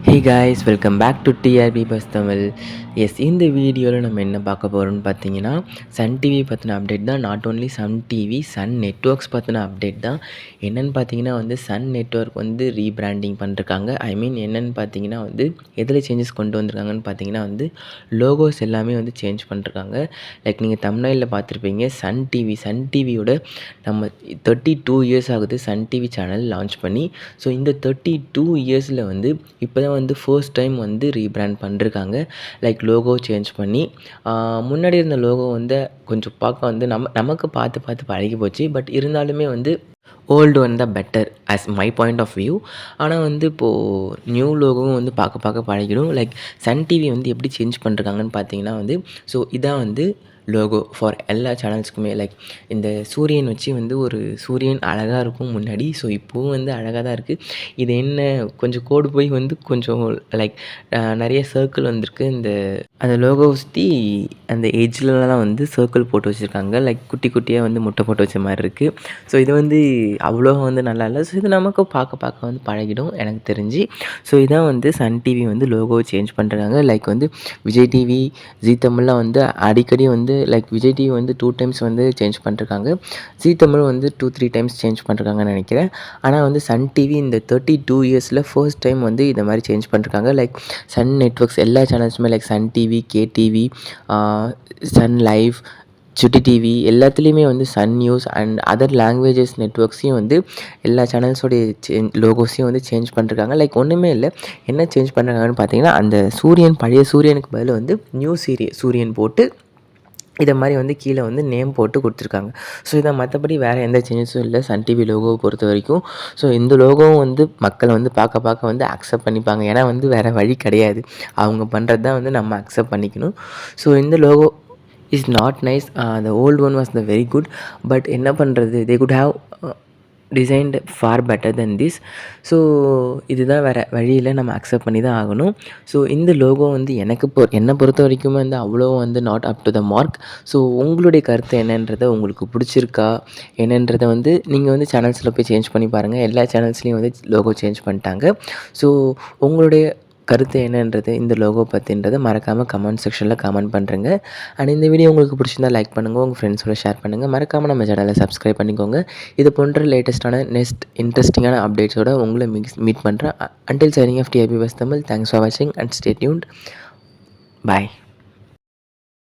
Hey guys, welcome back to TRP buzz Tamil. இந்த வீடியோவில் நம்ம என்ன பார்க்க போகிறோம்னு பார்த்தீங்கன்னா, சன் டிவி பற்றின அப்டேட் தான். Not only Sun TV, Sun networks பற்றின அப்டேட் தான். என்னென்னு பார்த்தீங்கன்னா சன் நெட்வொர்க் ரீபிராண்டிங் பண்ணிருக்காங்க. ஐ மீன் என்னென்னு பார்த்தீங்கன்னா எதில் சேஞ்சஸ் கொண்டு வந்திருக்காங்கன்னு பார்த்தீங்கன்னா லோகோஸ் எல்லாமே சேஞ்ச் பண்ணிருக்காங்க. லைக் நீங்கள் தம்ப்நெயில்ல பார்த்துருப்பீங்க. சன் டிவியோட நம்ம 32 இயர்ஸ் ஆகுது சன் டிவி சேனல் லான்ச் பண்ணி. ஸோ இந்த 32 இயர்ஸில் இப்போ தான் ஃபர்ஸ்ட் டைம் ரீபிராண்ட் பண்ணிருக்காங்க. லைக் லோகோ சேஞ்ச் பண்ணி முன்னாடி இருந்த லோகோ கொஞ்சம் பார்க்க நமக்கு பார்த்து பார்த்து பழகி போச்சு. பட் இருந்தாலுமே ஓல்டு ஒன் தான் better as my point of view. ஆனால் இப்போது நியூ லோகோவும் பார்க்க பார்க்க பழகிடும். லைக் சன் டிவி எப்படி சேஞ்ச் பண்ணிருக்காங்கன்னு பார்த்தீங்கன்னா ஸோ இதான் லோகோ ஃபார் எல்லா சேனல்ஸுக்குமே. லைக் இந்த சூரியன் வச்சு ஒரு சூரியன் அழகாக இருக்கும் முன்னாடி. ஸோ இப்போவும் அழகாக தான் இருக்குது. இது என்ன கொஞ்சம் கோடு போய் கொஞ்சம் லைக் நிறைய சர்க்கிள் வந்திருக்கு. அந்த லோகோ சுற்றி அந்த எட்ஜ்லலாம் சர்க்கிள் போட்டு வச்சுருக்காங்க. லைக் குட்டி குட்டியாக முட்டை போட்டு வச்ச மாதிரி இருக்குது. ஸோ இது அவ்வளோ நல்லா இல்லை. ஸோ இது நமக்கு பார்க்க பார்க்க பழகிடும் எனக்கு தெரிஞ்சு. ஸோ இதான் சன் டிவி லோகோ சேஞ்ச் பண்ணுறாங்க. லைக் விஜய் டிவி, ஜீ தமிழ்லாம் அடிக்கடி like Vijay TV 2 times change பண்ணிருக்காங்க. ஜீ தமிழ் 2-3 டைம்ஸ் சேஞ்ச் பண்ணிருக்காங்கன்னு நினைக்கிறேன். ஆனால் சன் டிவி இந்த 32 இயர்ஸில் ஃபர்ஸ்ட் டைம் இந்த மாதிரி சேஞ்ச் பண்ணிருக்காங்க. லைக் சன் நெட்வொர்க்ஸ் எல்லா சேனல்ஸுமே like Sun TV, KTV, Sun Live, Chutti TV எல்லாத்துலேயுமே Sun News and other languages நெட்வொர்க்ஸையும் எல்லா சேனல்ஸோடைய லோகோஸையும் சேஞ்ச் பண்ணிருக்காங்க. லைக் ஒன்றுமே இல்லை. என்ன சேஞ்ச் பண்ணுறாங்கன்னு பார்த்தீங்கன்னா அந்த பழைய சூரியனுக்கு பதில் நியூ சூரியன் போட்டு இதை மாதிரி கீழே நேம் போட்டு கொடுத்துருக்காங்க. ஸோ இதை மற்றபடி வேறு எந்த சேஞ்சஸும் இல்லை சன் டிவி லோகோவை பொறுத்த வரைக்கும். ஸோ இந்த லோகோவும் மக்கள் பார்க்க பார்க்க அக்செப்ட் பண்ணிப்பாங்க. ஏன்னா வேறு வழி கிடையாது. அவங்க பண்ணுறது தான் நம்ம அக்செப்ட் பண்ணிக்கணும். ஸோ இந்த logo is not nice. the old one was the very good. But என்ன பண்ணுறது, they could have designed far better than this. So இதுதான் வேறு வழியில் நம்ம அக்செப்ட் பண்ணி தான் ஆகணும். ஸோ இந்த லோகோ என்னை பொறுத்த வரைக்குமே அவ்வளோ not up to the mark. So உங்களுடைய கருத்து என்னன்றதை உங்களுக்கு பிடிச்சிருக்கா என்னன்றதை நீங்கள் சேனல்ஸில் போய் சேஞ்ச் பண்ணி பாருங்கள். எல்லா சேனல்ஸ்லேயும் லோகோ சேஞ்ச் பண்ணிட்டாங்க. ஸோ உங்களுடைய கருத்து என்னன்றது இந்த லோகோ பற்றின்றதை மறக்காமல் கமெண்ட் செக்ஷனில் கமெண்ட் பண்ணுறேங்க. அண்ட் இந்த வீடியோ உங்களுக்கு பிடிச்சிருந்தா லைக் பண்ணுங்கள், உங்கள் ஃப்ரெண்ட்ஸோட ஷேர் பண்ணுங்கள். மறக்காமல் நம்ம சேனலை சப்ஸ்கிரைப் பண்ணிக்கோங்க. இது போன்ற லேட்டஸ்ட்டான இன்ட்ரெஸ்டிங்கான அப்டேட்ஸோடு உங்களை மீட் பண்ணுறேன். Until signing off TRP buzz Tamil. Thanks for வாட்சிங் அண்ட் ஸ்டே டியூன்ட். பாய்.